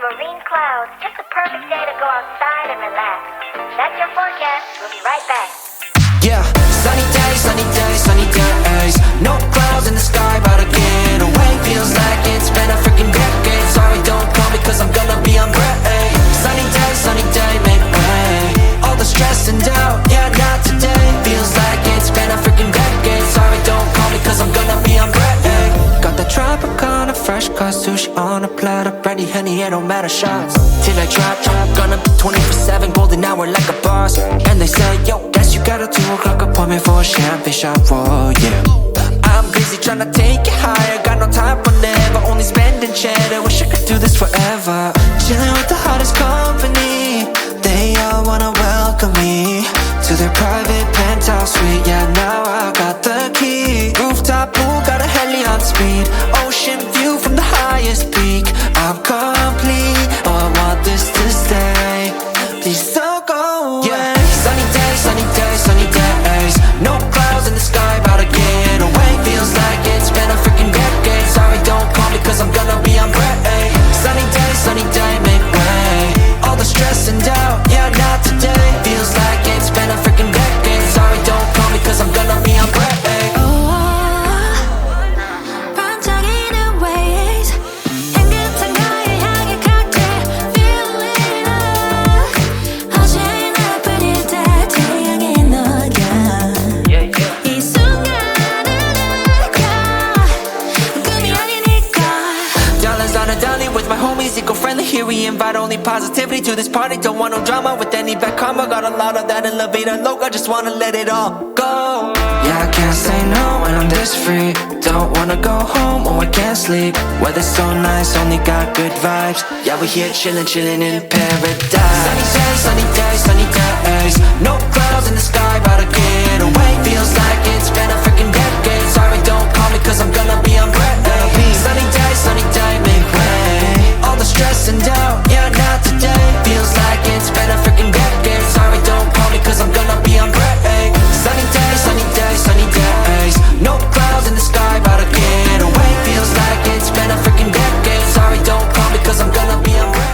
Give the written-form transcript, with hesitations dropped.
marine clouds. Just a perfect day to go outside and relax. That's your forecast. We'll be right back. Yeah, sunny days, sunny days, sunny days. No clouds in the sky, about to get away. Feels like it's been a freaking decade. Sorry, don't call me cause I'm gonna be on break. Sunny day, make way. All the stress and doubt, yeah, not today. Feels like it's been a freaking decade. Sorry, don't call me cause I'm gonna be on break. Got that Tropicana fresh sushi on a platter, brandy, honey, it don't matter shots. Till I drop, gonna be 24/7, golden hour like a boss. And they say, yo, guess you got a 2 o'clock appointment for a champagne shot, whoa, yeah. I'm busy tryna take it higher, got no time for never, only spending cheddar. Wish I could do this forever. Chilling with the hottest company, they all wanna welcome me to their private penthouse suite. Yeah, now I got the key. Rooftop pool, got a heli on speed. Ocean view from the highest peak. I'm complete, oh I want this to stay. Please don't go away. Yeah. Sunny days, sunny days, sunny days. No clouds in the sky, about to get away. Feels like it's been a freaking decade. Sorry, don't call me cause I'm gonna be on break. Sunny day, make way. All the stress and doubt, yeah, not today. Feels like it's been a freaking decade. Sorry, don't call me cause I'm gonna be on break. 반짝이는 waves 향긋한 너를 향해 cocktail feeling up 어제나 뿐일 때 태양의 너야 이 순간을 느껴 꿈이 아니니까 Dollars on a dolly with my homies, eco-friendly. Here we invite only positivity to this party. Don't want no drama with any bad karma. Got a lot of that in La Vida Loca. Just wanna let it all go. Yeah, I can't say no when I'm this free. Don't wanna go home, oh I can't sleep. Weather's so nice, only got good vibes. Yeah, we here chillin', chillin' in paradise. Sunny days, sunny days, sunny days. No clouds in the sky, about to get away. Feels like it's been a freaking decade. Sorry, don't call me cause I'm gonna be on break. Sunny day, make way. All the stress and doubt, yeah, not today. Feels like it's been a freaking decade. Sorry, don't call me cause I'm gonna be on break. Sunny days, sunny days, sunny days. No clouds in the sky, about to get away. Feels like it's been a freaking decade. Sorry, don't call me cause I'm gonna be on break.